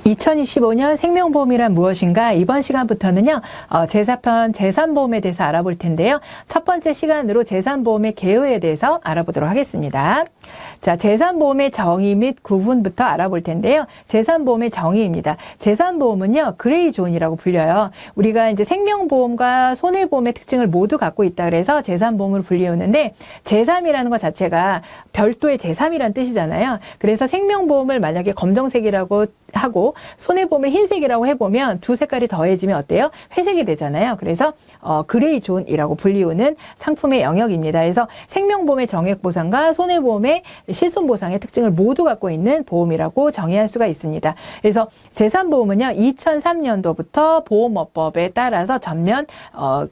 2025년 생명보험이란 무엇인가? 이번 시간부터는요, 제4편 재산보험에 대해서 알아볼 텐데요. 첫 번째 시간으로 재산보험의 개요에 대해서 알아보도록 하겠습니다. 자, 재산보험의 정의 및 구분부터 알아볼 텐데요. 재산보험의 정의입니다. 재산보험은요, 그레이 존이라고 불려요. 우리가 이제 생명보험과 손해보험의 특징을 모두 갖고 있다 그래서 재산보험으로 불리우는데, 제3이라는 것 자체가 별도의 제3이라는 뜻이잖아요. 그래서 생명보험을 만약에 검정색이라고 하고 손해보험을 흰색이라고 해보면 두 색깔이 더해지면 어때요? 회색이 되잖아요. 그래서 그레이 존이라고 불리우는 상품의 영역입니다. 그래서 생명보험의 정액보상과 손해보험의 실손보상의 특징을 모두 갖고 있는 보험이라고 정의할 수가 있습니다. 그래서 재산보험은요, 2003년도부터 보험업법에 따라서 전면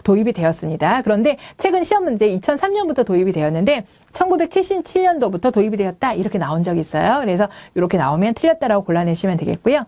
도입이 되었습니다. 그런데 최근 시험 문제 2003년부터 도입이 되었는데 1977년도부터 도입이 되었다 이렇게 나온 적이 있어요. 그래서 이렇게 나오면 틀렸다라고 골라내시면 되겠고요.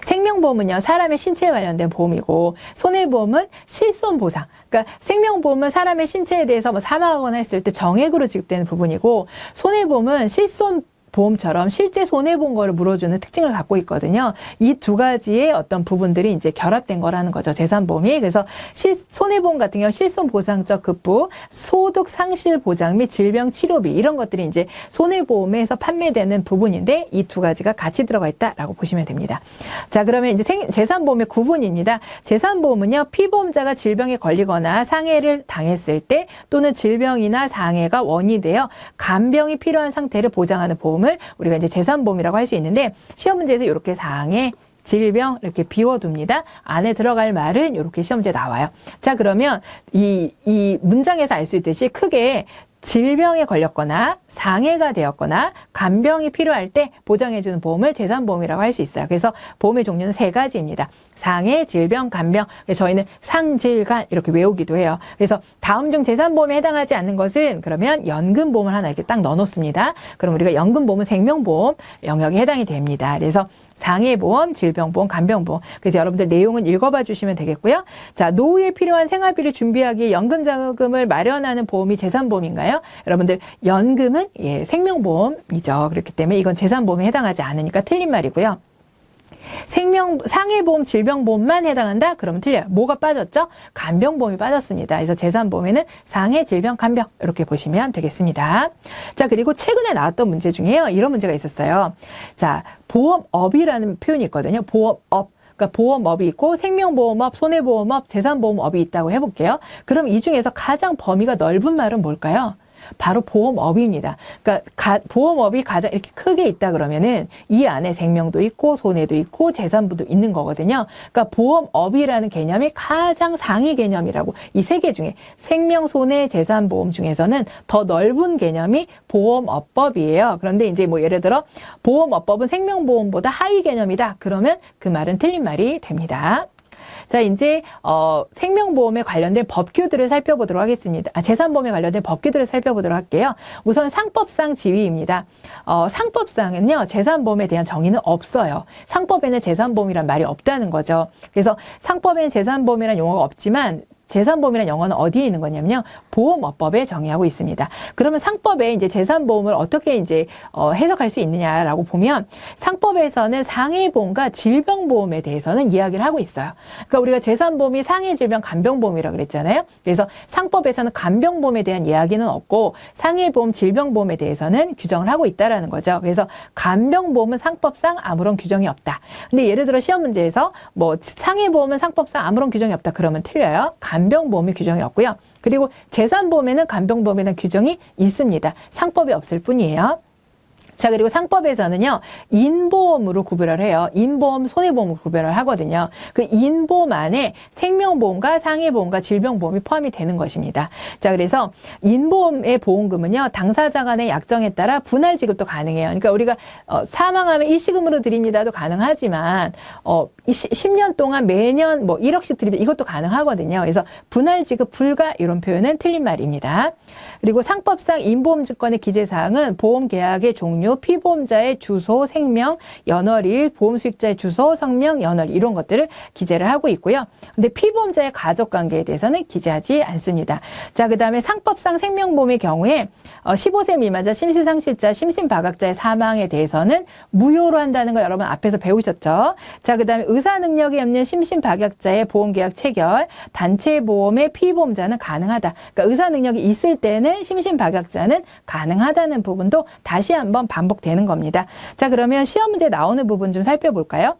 생명보험은요, 사람의 신체에 관련된 보험이고, 손해보험은 실손보상. 그러니까 생명보험은 사람의 신체에 대해서 뭐 사망하거나 했을 때 정액으로 지급되는 부분이고, 손해보험은 실손보험처럼 실제 손해본 거를 물어주는 특징을 갖고 있거든요. 이 두 가지의 어떤 부분들이 이제 결합된 거라는 거죠, 재산보험이. 그래서 손해보험 같은 경우 실손보상적 급부, 소득 상실 보장 및 질병 치료비 이런 것들이 이제 손해보험에서 판매되는 부분인데 이 두 가지가 같이 들어가 있다라고 보시면 됩니다. 자, 그러면 이제 재산보험의 구분입니다. 재산보험은요, 피보험자가 질병에 걸리거나 상해를 당했을 때 또는 질병이나 상해가 원인이 되어 간병이 필요한 상태를 보장하는 보험 을 우리가 이제 재산보험이라고 할 수 있는데 시험 문제에서 이렇게 상해, 질병 이렇게 비워둡니다. 안에 들어갈 말은 이렇게 시험 문제에 나와요. 자, 그러면 이 문장에서 알 수 있듯이 크게 질병에 걸렸거나 상해가 되었거나 간병이 필요할 때 보장해주는 보험을 재산보험이라고 할 수 있어요. 그래서 보험의 종류는 세 가지입니다. 상해, 질병, 간병. 저희는 상질간 이렇게 외우기도 해요. 그래서 다음 중 재산보험에 해당하지 않는 것은 그러면 연금보험을 하나 이렇게 딱 넣어놓습니다. 그럼 우리가 연금보험은 생명보험 영역에 해당이 됩니다. 그래서 상해보험, 질병보험, 간병보험. 그래서 여러분들 내용은 읽어봐 주시면 되겠고요. 자, 노후에 필요한 생활비를 준비하기에 연금자금을 마련하는 보험이 재산보험인가요? 여러분들 연금은 생명보험이죠. 그렇기 때문에 이건 재산보험에 해당하지 않으니까 틀린 말이고요. 상해보험, 질병보험만 해당한다? 그러면 틀려요. 뭐가 빠졌죠? 간병보험이 빠졌습니다. 그래서 재산보험에는 상해, 질병, 간병 이렇게 보시면 되겠습니다. 자, 그리고 최근에 나왔던 문제 중에요. 이런 문제가 있었어요. 자, 보험업이라는 표현이 있거든요. 보험업. 그러니까 보험업이 있고 생명보험업, 손해보험업, 재산보험업이 있다고 해볼게요. 그럼 이 중에서 가장 범위가 넓은 말은 뭘까요? 바로 보험업입니다. 그러니까 보험업이 가장 이렇게 크게 있다 그러면은 이 안에 생명도 있고 손해도 있고 재산부도 있는 거거든요. 그러니까 보험업이라는 개념이 가장 상위 개념이라고 이 세 개 중에 생명, 손해, 재산보험 중에서는 더 넓은 개념이 보험업법이에요. 그런데 이제 뭐 예를 들어 보험업법은 생명보험보다 하위 개념이다. 그러면 그 말은 틀린 말이 됩니다. 자, 이제 생명보험에 관련된 법규들을 살펴보도록 하겠습니다. 재산보험에 관련된 법규들을 살펴보도록 할게요. 우선 상법상 지위입니다. 상법상은요, 재산보험에 대한 정의는 없어요. 상법에는 재산보험이란 말이 없다는 거죠. 그래서 상법에는 재산보험이라는 용어가 없지만 재산보험이라는 용어는 어디에 있는 거냐면요, 보험업법에 정의하고 있습니다. 그러면 상법에 이제 재산보험을 어떻게 이제 해석할 수 있느냐라고 보면 상법에서는 상해보험과 질병보험에 대해서는 이야기를 하고 있어요. 그러니까 우리가 재산보험이 상해, 질병, 간병보험이라고 그랬잖아요. 그래서 상법에서는 간병보험에 대한 이야기는 없고 상해보험, 질병보험에 대해서는 규정을 하고 있다라는 거죠. 그래서 간병보험은 상법상 아무런 규정이 없다. 근데 예를 들어 시험 문제에서 뭐 상해보험은 상법상 아무런 규정이 없다 그러면 틀려요. 간병보험이 규정이 없고요. 그리고 재산보험에는 간병보험에 대한 규정이 있습니다. 상법이 없을 뿐이에요. 자, 그리고 상법에서는요, 인보험으로 구별을 해요. 인보험, 손해보험으로 구별을 하거든요. 그 인보험 안에 생명보험과 상해보험과 질병보험이 포함이 되는 것입니다. 자, 그래서 인보험의 보험금은요, 당사자 간의 약정에 따라 분할 지급도 가능해요. 그러니까 우리가 사망하면 일시금으로 드립니다도 가능하지만 10년 동안 매년 뭐 1억씩 드립니다. 이것도 가능하거든요. 그래서 분할 지급 불가 이런 표현은 틀린 말입니다. 그리고 상법상 인보험 증권의 기재사항은 보험 계약의 종류 종류, 피보험자의 주소, 생명, 연월일, 보험 수익자의 주소, 성명, 연월일 이런 것들을 기재를 하고 있고요. 근데 피보험자의 가족관계에 대해서는 기재하지 않습니다. 자, 그 다음에 상법상 생명보험의 경우에 15세 미만자, 심신상실자, 심신바각자의 사망에 대해서는 무효로 한다는 거 여러분 앞에서 배우셨죠? 자, 그 다음에 의사 능력이 없는 심신박약자의 보험계약 체결, 단체보험의 피보험자는 가능하다. 그러니까 의사 능력이 있을 때는 심신박약자는 가능하다는 부분도 다시 한번 반복되는 겁니다. 자, 그러면 시험 문제 나오는 부분 좀 살펴볼까요?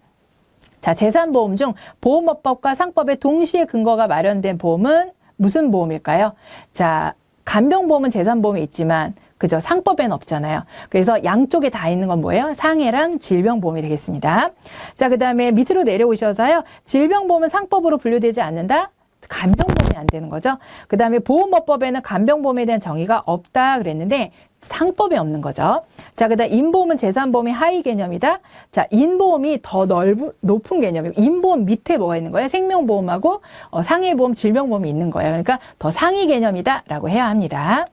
자, 재산보험 중 보험업법과 상법에 동시에 근거가 마련된 보험은 무슨 보험일까요? 자, 간병보험은 재산보험에 있지만 그죠? 상법에는 없잖아요. 그래서 양쪽에 다 있는 건 뭐예요? 상해랑 질병보험이 되겠습니다. 자, 그 다음에 밑으로 내려오셔서요. 질병보험은 상법으로 분류되지 않는다? 간병보험이 안 되는 거죠. 그 다음에 보험업법에는 간병보험에 대한 정의가 없다 그랬는데 상법에 없는 거죠. 자, 그 다음 인보험은 재산보험의 하위 개념이다. 자, 인보험이 더 높은 개념이고 인보험 밑에 뭐가 있는 거예요? 생명보험하고 상해보험, 질병보험이 있는 거예요. 그러니까 더 상위 개념이다 라고 해야 합니다.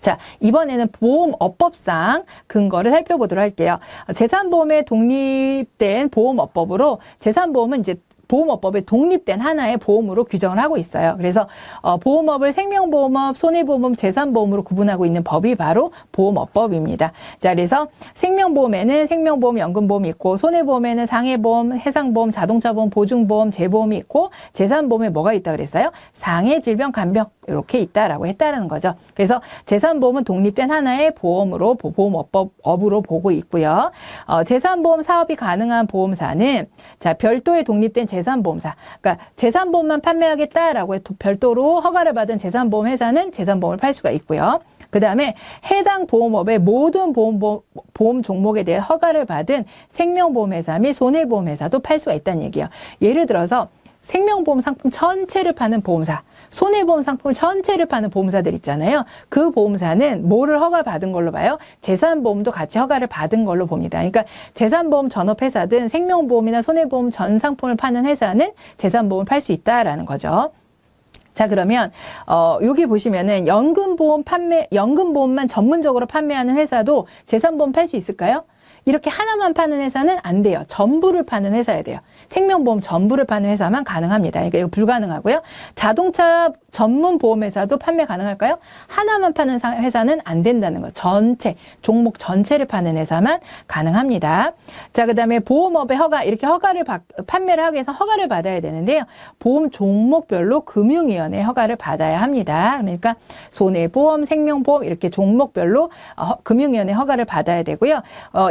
자, 이번에는 보험업법상 근거를 살펴보도록 할게요. 재산보험에 독립된 보험업법으로 재산보험은 이제 보험업법에 독립된 하나의 보험으로 규정을 하고 있어요. 그래서 보험업을 생명보험업, 손해보험업, 재산보험으로 구분하고 있는 법이 바로 보험업법입니다. 자, 그래서 생명보험에는 생명보험, 연금보험이 있고 손해보험에는 상해보험, 해상보험, 자동차보험, 보증보험, 재보험이 있고 재산보험에 뭐가 있다 그랬어요? 상해, 질병, 간병 이렇게 있다라고 했다는 거죠. 그래서 재산보험은 독립된 하나의 보험으로 보험업법으로 보고 있고요. 재산보험 사업이 가능한 보험사는 자, 별도의 독립된 재산보험사, 그러니까 재산보험만 판매하겠다라고 별도로 허가를 받은 재산보험 회사는 재산보험을 팔 수가 있고요. 그 다음에 해당 보험업의 모든 보험 종목에 대해 허가를 받은 생명보험회사 및 손해보험회사도 팔 수가 있다는 얘기예요. 예를 들어서 생명보험 상품 전체를 파는 보험사, 손해보험 상품 전체를 파는 보험사들 있잖아요. 그 보험사는 뭐를 허가받은 걸로 봐요? 재산보험도 같이 허가를 받은 걸로 봅니다. 그러니까 재산보험 전업회사든 생명보험이나 손해보험 전 상품을 파는 회사는 재산보험을 팔 수 있다라는 거죠. 자, 그러면 여기 보시면은 연금보험만 전문적으로 판매하는 회사도 재산보험 팔 수 있을까요? 이렇게 하나만 파는 회사는 안 돼요. 전부를 파는 회사야 돼요. 생명보험 전부를 파는 회사만 가능합니다. 그러니까 이거 불가능하고요. 자동차 전문 보험회사도 판매 가능할까요? 하나만 파는 회사는 안 된다는 거. 전체, 종목 전체를 파는 회사만 가능합니다. 자, 그 다음에 보험업의 허가, 이렇게 판매를 하기 위해서 허가를 받아야 되는데요. 보험 종목별로 금융위원회 허가를 받아야 합니다. 그러니까 손해보험, 생명보험 이렇게 종목별로 금융위원회 허가를 받아야 되고요.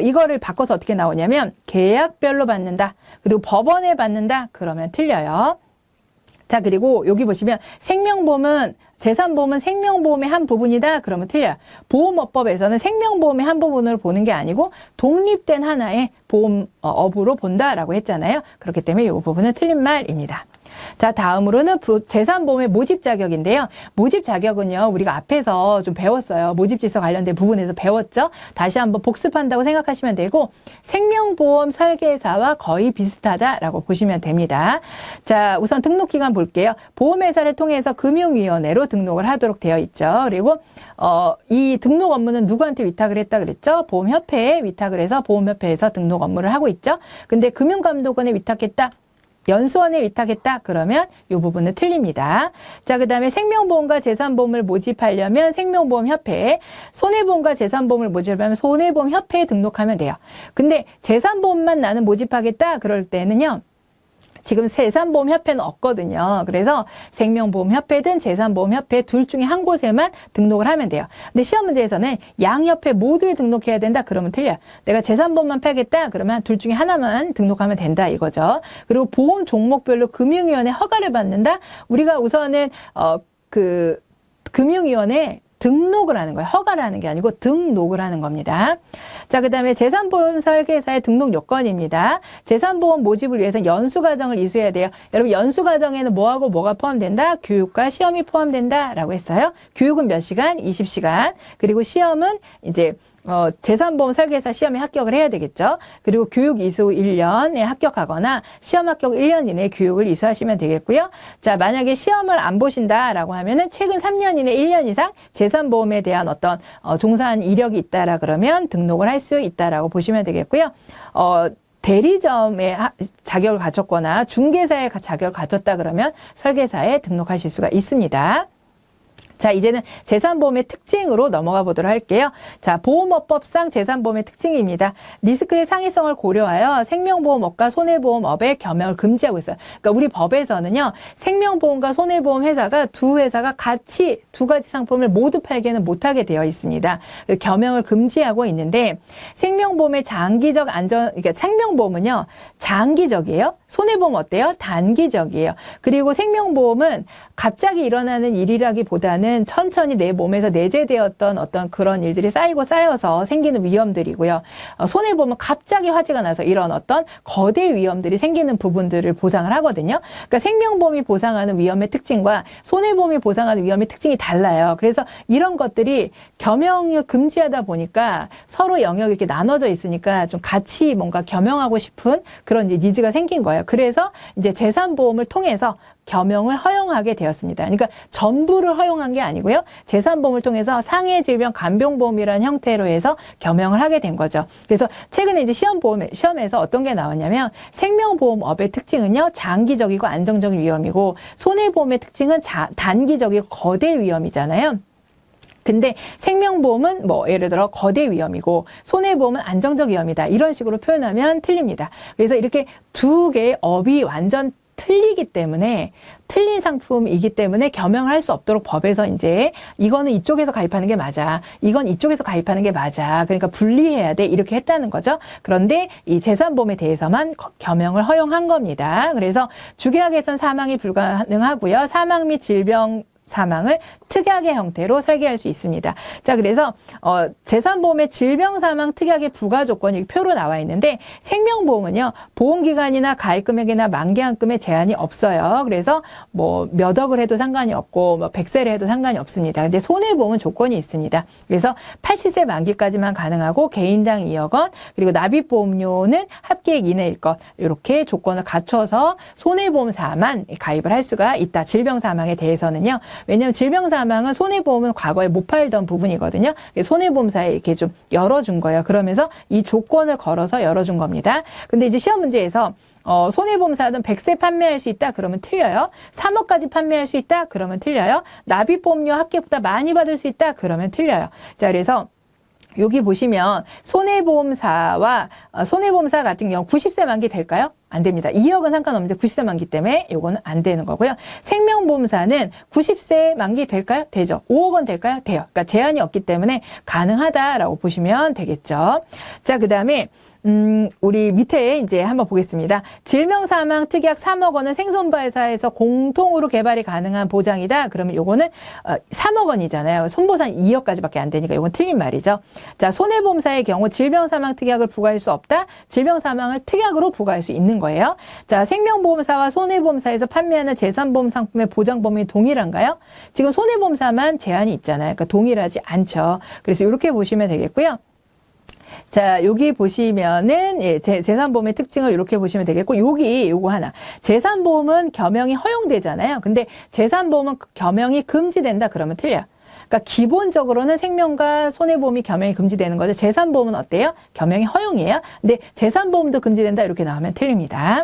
이거를 바꿔서 어떻게 나오냐면 계약별로 받는다. 그리고 법원에 받는다. 그러면 틀려요. 자, 그리고 여기 보시면 생명보험은 재산보험은 생명보험의 한 부분이다. 그러면 틀려요. 보험업법에서는 생명보험의 한 부분으로 보는 게 아니고 독립된 하나의 보험업으로 본다라고 했잖아요. 그렇기 때문에 이 부분은 틀린 말입니다. 자, 다음으로는 재산보험의 모집 자격인데요. 모집 자격은요, 우리가 앞에서 좀 배웠어요. 모집질서 관련된 부분에서 배웠죠. 다시 한번 복습한다고 생각하시면 되고 생명보험 설계사와 거의 비슷하다라고 보시면 됩니다. 자, 우선 등록기간 볼게요. 보험회사를 통해서 금융위원회로 등록을 하도록 되어 있죠. 그리고 이 등록 업무는 누구한테 위탁을 했다 그랬죠? 보험협회에 위탁을 해서 보험협회에서 등록 업무를 하고 있죠. 근데 금융감독원에 위탁했다. 연수원에 위탁했다 그러면 이 부분은 틀립니다. 자, 그 다음에 생명보험과 재산보험을 모집하려면 생명보험협회에, 손해보험과 재산보험을 모집하려면 손해보험협회에 등록하면 돼요. 근데 재산보험만 나는 모집하겠다 그럴 때는요, 지금 재산보험협회는 없거든요. 그래서 생명보험협회든 재산보험협회 둘 중에 한 곳에만 등록을 하면 돼요. 근데 시험 문제에서는 양협회 모두에 등록해야 된다 그러면 틀려요. 내가 재산보험만 팔겠다 그러면 둘 중에 하나만 등록하면 된다 이거죠. 그리고 보험 종목별로 금융위원회 허가를 받는다. 우리가 우선은 금융위원회 등록을 하는 거예요. 허가를 하는 게 아니고 등록을 하는 겁니다. 자, 그 다음에 재산보험 설계사의 등록 요건입니다. 재산보험 모집을 위해서 연수과정을 이수해야 돼요. 여러분, 연수과정에는 뭐하고 뭐가 포함된다? 교육과 시험이 포함된다 라고 했어요. 교육은 몇 시간? 20시간. 그리고 시험은 이제 재산보험 설계사 시험에 합격을 해야 되겠죠. 그리고 교육 이수 1년에 합격하거나 시험 합격 1년 이내에 교육을 이수하시면 되겠고요. 자, 만약에 시험을 안 보신다라고 하면은 최근 3년 이내 1년 이상 재산보험에 대한 어떤 종사한 이력이 있다라 그러면 등록을 할 수 있다라고 보시면 되겠고요. 대리점에 자격을 갖췄거나 중개사에 자격을 갖췄다 그러면 설계사에 등록하실 수가 있습니다. 자, 이제는 재산보험의 특징으로 넘어가 보도록 할게요. 자, 보험업법상 재산보험의 특징입니다. 리스크의 상이성을 고려하여 생명보험업과 손해보험업의 겸용을 금지하고 있어요. 그러니까 우리 법에서는요, 생명보험과 손해보험 회사가 두 회사가 같이 두 가지 상품을 모두 팔게는 못하게 되어 있습니다. 겸용을 금지하고 있는데, 생명보험의 장기적 안전, 그러니까 생명보험은요, 장기적이에요. 손해보험 어때요? 단기적이에요. 그리고 생명보험은 갑자기 일어나는 일이라기보다는 천천히 내 몸에서 내재되었던 어떤 그런 일들이 쌓이고 쌓여서 생기는 위험들이고요. 손해보험은 갑자기 화재가 나서 이런 어떤 거대 위험들이 생기는 부분들을 보상을 하거든요. 그러니까 생명보험이 보상하는 위험의 특징과 손해보험이 보상하는 위험의 특징이 달라요. 그래서 이런 것들이 겸용을 금지하다 보니까 서로 영역이 이렇게 나눠져 있으니까 좀 같이 뭔가 겸용하고 싶은 그런 이제 니즈가 생긴 거예요. 그래서 이제 재산보험을 통해서 겸용을 허용하게 되었습니다. 그러니까 전부를 허용한 게 아니고요. 재산보험을 통해서 상해질병 간병보험이라는 형태로 해서 겸용을 하게 된 거죠. 그래서 최근에 이제 시험에서 어떤 게 나왔냐면 생명보험업의 특징은요, 장기적이고 안정적인 위험이고 손해보험의 특징은 단기적이고 거대 위험이잖아요. 근데 생명보험은 뭐 예를 들어 거대 위험이고 손해보험은 안정적 위험이다. 이런 식으로 표현하면 틀립니다. 그래서 이렇게 두 개의 업이 완전 틀리기 때문에 틀린 상품이기 때문에 겸용을 할 수 없도록 법에서 이제 이거는 이쪽에서 가입하는 게 맞아. 이건 이쪽에서 가입하는 게 맞아. 그러니까 분리해야 돼. 이렇게 했다는 거죠. 그런데 이 재산보험에 대해서만 겸용을 허용한 겁니다. 그래서 주계약에선 사망이 불가능하고요. 사망 및 질병 사망을 특약의 형태로 설계할 수 있습니다. 자, 그래서 재산보험의 질병사망 특약의 부가 조건이 표로 나와 있는데 생명보험은요, 보험기간이나 가입금액이나 만기한금에 제한이 없어요. 그래서 뭐 몇 억을 해도 상관이 없고 뭐 100세를 해도 상관이 없습니다. 근데 손해보험은 조건이 있습니다. 그래서 80세 만기까지만 가능하고 개인당 2억 원, 그리고 납입보험료는 합계액 이내일 것, 이렇게 조건을 갖춰서 손해보험사만 가입을 할 수가 있다. 질병사망에 대해서는요. 왜냐하면 질병사망은 손해보험은 과거에 못 팔던 부분이거든요. 손해보험사에 이렇게 좀 열어준 거예요. 그러면서 이 조건을 걸어서 열어준 겁니다. 근데 이제 시험 문제에서 손해보험사는 100세 판매할 수 있다? 그러면 틀려요. 3억까지 판매할 수 있다? 그러면 틀려요. 납입보험료 합계보다 많이 받을 수 있다? 그러면 틀려요. 자, 그래서 여기 보시면 손해보험사 같은 경우 90세 만기 될까요? 안 됩니다. 2억은 상관없는데 90세 만기 때문에 요거는 안 되는 거고요. 생명보험사는 90세 만기 될까요? 되죠. 5억 원 될까요? 돼요. 그러니까 제한이 없기 때문에 가능하다라고 보시면 되겠죠. 자, 그다음에 우리 밑에 이제 한번 보겠습니다. 질병사망 특약 3억 원은 생손보험사에서 공통으로 개발이 가능한 보장이다. 그러면 요거는 3억 원이잖아요. 손보상 2억까지밖에 안 되니까 요건 틀린 말이죠. 자, 손해보험사의 경우 질병사망 특약을 부과할 수 없다. 질병사망을 특약으로 부과할 수 있는 거예요. 자, 생명보험사와 손해보험사에서 판매하는 재산보험 상품의 보장 범위 동일한가요? 지금 손해보험사만 제한이 있잖아요. 그러니까 동일하지 않죠. 그래서 이렇게 보시면 되겠고요. 자, 여기 보시면은, 예, 재산보험의 특징을 이렇게 보시면 되겠고, 요거 하나. 재산보험은 겸용이 허용되잖아요. 근데 재산보험은 겸용이 금지된다 그러면 틀려요. 그러니까 기본적으로는 생명과 손해보험이 겸용이 금지되는 거죠. 재산보험은 어때요? 겸용이 허용이에요. 근데 재산보험도 금지된다 이렇게 나오면 틀립니다.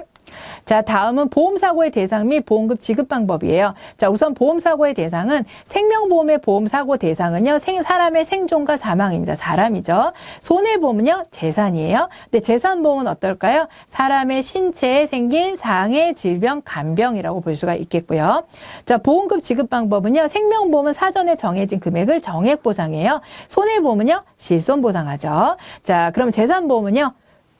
자, 다음은 보험사고의 대상 및 보험금 지급 방법이에요. 자, 우선 보험사고의 대상은 생명보험의 보험사고 대상은요, 사람의 생존과 사망입니다. 사람이죠. 손해보험은요, 재산이에요. 근데 재산보험은 어떨까요? 사람의 신체에 생긴 상해, 질병, 간병이라고 볼 수가 있겠고요. 자, 보험금 지급 방법은요, 생명보험은 사전에 정해진 금액을 정액보상해요. 손해보험은요, 실손보상하죠. 자, 그럼 재산보험은요,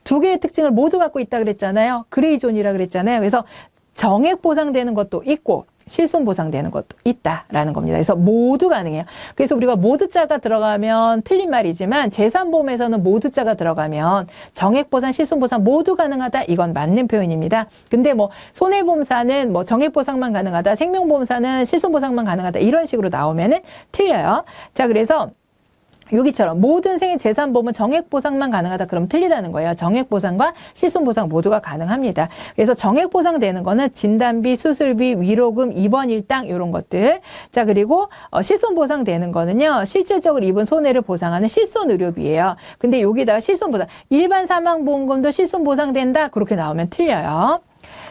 두 개의 특징을 모두 갖고 있다 그랬잖아요. 그레이존이라 그랬잖아요. 그래서 정액 보상되는 것도 있고 실손 보상되는 것도 있다라는 겁니다. 그래서 모두 가능해요. 그래서 우리가 모두자가 들어가면 틀린 말이지만 재산보험에서는 모두자가 들어가면 정액 보상, 실손 보상 모두 가능하다. 이건 맞는 표현입니다. 근데 뭐 손해보험사는 뭐 정액 보상만 가능하다. 생명보험사는 실손 보상만 가능하다. 이런 식으로 나오면은 틀려요. 자, 그래서 여기처럼 모든 생애 재산보험은 정액보상만 가능하다 그러면 틀리다는 거예요. 정액보상과 실손보상 모두가 가능합니다. 그래서 정액보상 되는 거는 진단비, 수술비, 위로금, 입원 일당 이런 것들. 자, 그리고 실손보상 되는 거는요. 실질적으로 입은 손해를 보상하는 실손의료비예요. 근데 여기다가 실손보상, 일반 사망보험금도 실손보상된다 그렇게 나오면 틀려요.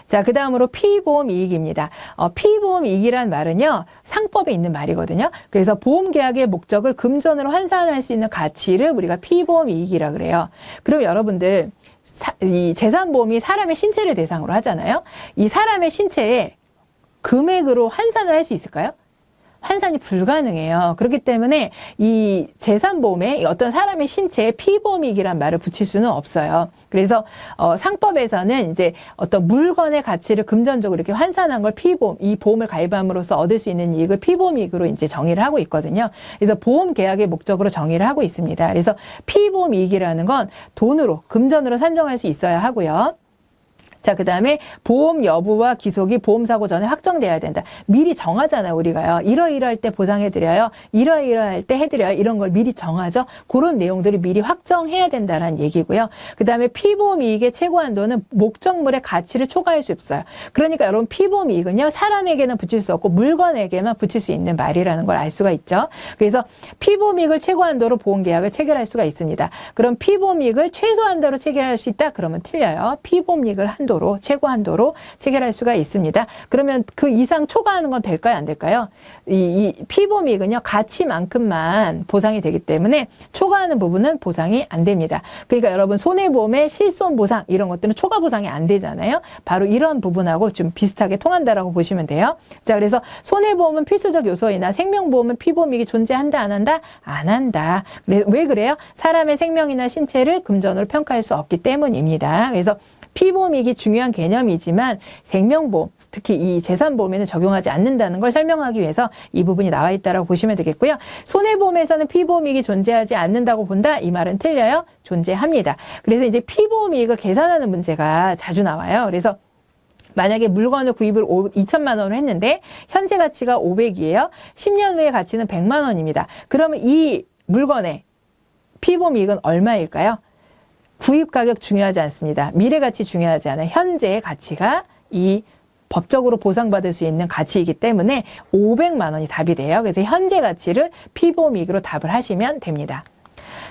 자, 그 다음으로 피보험 이익입니다. 피보험 이익이란 말은요, 상법에 있는 말이거든요. 그래서 보험 계약의 목적을 금전으로 환산할 수 있는 가치를 우리가 피보험 이익이라 그래요. 그럼 여러분들, 이 재산보험이 사람의 신체를 대상으로 하잖아요. 이 사람의 신체에 금액으로 환산을 할 수 있을까요? 환산이 불가능해요. 그렇기 때문에 이 재산보험에 어떤 사람의 신체에 피보험이익이란 말을 붙일 수는 없어요. 그래서 상법에서는 이제 어떤 물건의 가치를 금전적으로 이렇게 환산한 걸 피보험, 이 보험을 가입함으로써 얻을 수 있는 이익을 피보험이익으로 이제 정의를 하고 있거든요. 그래서 보험 계약의 목적으로 정의를 하고 있습니다. 그래서 피보험이익이라는 건 돈으로, 금전으로 산정할 수 있어야 하고요. 자, 그 다음에 보험 여부와 기속이 보험사고 전에 확정돼야 된다. 미리 정하잖아요, 우리가요. 이러이러할 때 보상해드려요. 이러이러할 때 해드려요. 이런 걸 미리 정하죠. 그런 내용들을 미리 확정해야 된다는 얘기고요. 그 다음에 피보험 이익의 최고 한도는 목적물의 가치를 초과할 수 없어요. 그러니까 여러분 피보험 이익은요, 사람에게는 붙일 수 없고 물건에게만 붙일 수 있는 말이라는 걸 알 수가 있죠. 그래서 피보험 이익을 최고 한도로 보험 계약을 체결할 수가 있습니다. 그럼 피보험 이익을 최소 한도로 체결할 수 있다? 그러면 틀려요. 피보험 이익을 최고 한도로 체결할 수가 있습니다. 그러면 그 이상 초과하는 건 될까요? 안 될까요? 이 피보험 이익은요, 가치만큼만 보상이 되기 때문에 초과하는 부분은 보상이 안 됩니다. 그러니까 여러분 손해보험의 실손보상 이런 것들은 초과 보상이 안 되잖아요. 바로 이런 부분하고 좀 비슷하게 통한다라고 보시면 돼요. 자, 그래서 손해보험은 필수적 요소이나 생명보험은 피보험 이익이 존재한다, 안 한다? 안 한다. 왜 그래요? 사람의 생명이나 신체를 금전으로 평가할 수 없기 때문입니다. 그래서 피보험이익이 중요한 개념이지만 생명보험, 특히 이 재산보험에는 적용하지 않는다는 걸 설명하기 위해서 이 부분이 나와 있다고 보시면 되겠고요. 손해보험에서는 피보험이익이 존재하지 않는다고 본다? 이 말은 틀려요. 존재합니다. 그래서 이제 피보험이익을 계산하는 문제가 자주 나와요. 그래서 만약에 물건을 구입을 2천만 원으로 했는데 현재 가치가 500이에요. 10년 후의 가치는 100만 원입니다. 그러면 이 물건의 피보험이익은 얼마일까요? 구입 가격 중요하지 않습니다. 미래 가치 중요하지 않아요. 현재의 가치가 이 법적으로 보상받을 수 있는 가치이기 때문에 500만 원이 답이 돼요. 그래서 현재 가치를 피보험이익으로 답을 하시면 됩니다.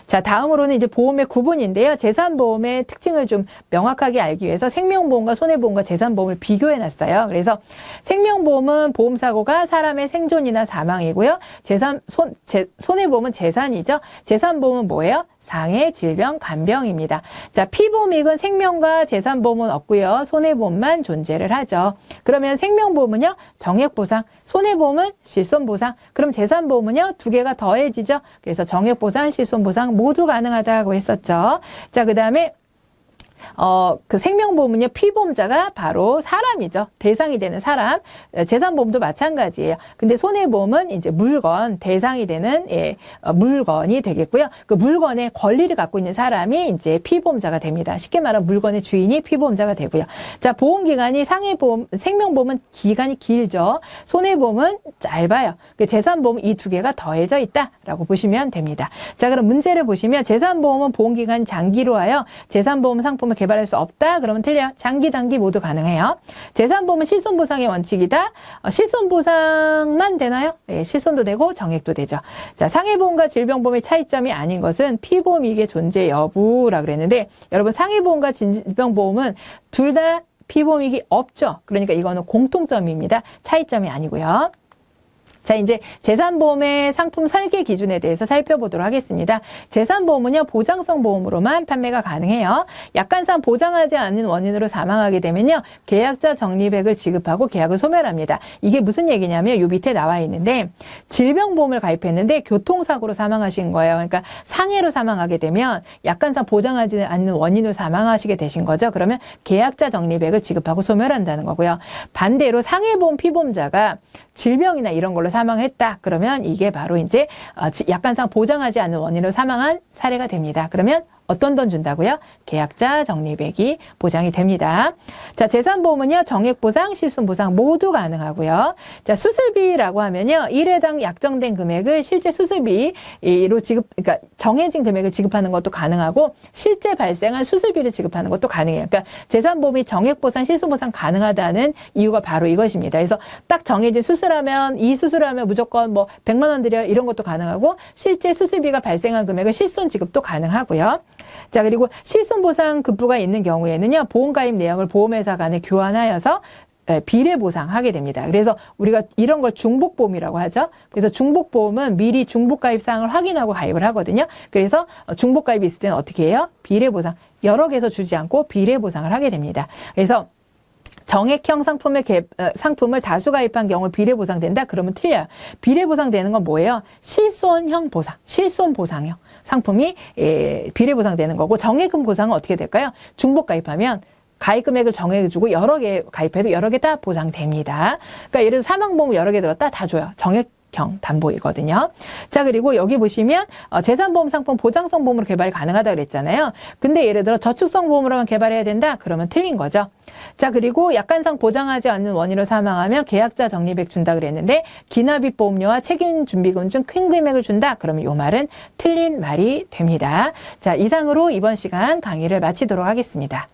자, 다음으로는 이제 보험의 구분인데요. 재산보험의 특징을 좀 명확하게 알기 위해서 생명보험과 손해보험과 재산보험을 비교해 놨어요. 그래서 생명보험은 보험사고가 사람의 생존이나 사망이고요. 손해보험은 재산이죠. 재산보험은 뭐예요? 상해, 질병, 간병입니다. 자, 피보험이익은 생명과 재산보험은 없고요. 손해보험만 존재를 하죠. 그러면 생명보험은요, 정액보상, 손해보험은 실손보상, 그럼 재산보험은요, 두 개가 더해지죠. 그래서 정액보상, 실손보상 모두 가능하다고 했었죠. 자, 그 다음에 그 생명보험은요, 피보험자가 바로 사람이죠. 대상이 되는 사람. 재산보험도 마찬가지예요. 근데 손해보험은 이제 물건, 대상이 되는 물건이 되겠고요. 그 물건의 권리를 갖고 있는 사람이 이제 피보험자가 됩니다. 쉽게 말하면 물건의 주인이 피보험자가 되고요. 자, 보험기간이 생명보험은 기간이 길죠. 손해보험은 짧아요. 그 재산보험 이 두 개가 더해져 있다라고 보시면 됩니다. 자, 그럼 문제를 보시면 재산보험은 보험기간이 장기로 하여 재산보험 상품을 개발할 수 없다? 그러면 틀려요. 장기, 단기 모두 가능해요. 재산보험은 실손보상의 원칙이다. 실손보상만 되나요? 네, 실손도 되고 정액도 되죠. 자, 상해보험과 질병보험의 차이점이 아닌 것은 피보험이익의 존재 여부라 그랬는데 여러분 상해보험과 질병보험은 둘 다 피보험이익이 없죠. 그러니까 이거는 공통점입니다. 차이점이 아니고요. 자, 이제 재산보험의 상품 설계 기준에 대해서 살펴보도록 하겠습니다. 재산보험은요, 보장성 보험으로만 판매가 가능해요. 약관상 보장하지 않는 원인으로 사망하게 되면요, 계약자 적립액을 지급하고 계약을 소멸합니다. 이게 무슨 얘기냐면, 요 밑에 나와 있는데, 질병보험을 가입했는데 교통사고로 사망하신 거예요. 그러니까 상해로 사망하게 되면 약관상 보장하지 않는 원인으로 사망하시게 되신 거죠. 그러면 계약자 적립액을 지급하고 소멸한다는 거고요. 반대로 상해보험 피보험자가 질병이나 이런 걸로 사망했다. 그러면 이게 바로 이제 약관상 보장하지 않는 원인으로 사망한 사례가 됩니다. 그러면 어떤 돈 준다고요? 계약자 적립액이 보장이 됩니다. 자, 재산보험은요, 정액보상, 실손보상 모두 가능하고요. 자, 수술비라고 하면요, 1회당 약정된 금액을 실제 수술비로 그러니까 정해진 금액을 지급하는 것도 가능하고, 실제 발생한 수술비를 지급하는 것도 가능해요. 그러니까 재산보험이 정액보상, 실손보상 가능하다는 이유가 바로 이것입니다. 그래서 딱 정해진 수술하면, 이 수술하면 무조건 뭐 100만 원 드려 이런 것도 가능하고, 실제 수술비가 발생한 금액을 실손 지급도 가능하고요. 자, 그리고 실손보상 급부가 있는 경우에는요, 보험가입 내역을 보험회사 간에 교환하여서 비례보상하게 됩니다. 그래서 우리가 이런 걸 중복보험이라고 하죠. 그래서 중복보험은 미리 중복가입 사항을 확인하고 가입을 하거든요. 그래서 중복가입이 있을 때는 어떻게 해요? 비례보상. 여러 개에서 주지 않고 비례보상을 하게 됩니다. 그래서 정액형 상품을 다수 가입한 경우 비례보상된다? 그러면 틀려요. 비례보상되는 건 뭐예요? 실손형 보상, 실손보상형 상품이 비례보상되는 거고, 정액금 보상은 어떻게 될까요? 중복 가입하면 가입 금액을 정해주고 여러 개 가입해도 여러 개 다 보상됩니다. 그러니까 예를 들어 사망보험 여러 개 들었다 다 줘요. 정액형 담보이거든요. 자, 그리고 여기 보시면 재산보험 상품 보장성 보험으로 개발이 가능하다 그랬잖아요. 근데 예를 들어 저축성 보험으로만 개발해야 된다? 그러면 틀린 거죠. 자, 그리고 약관상 보장하지 않는 원인으로 사망하면 계약자 적립액 준다 그랬는데, 기납입 보험료와 책임 준비금 중 큰 금액을 준다? 그러면 이 말은 틀린 말이 됩니다. 자, 이상으로 이번 시간 강의를 마치도록 하겠습니다.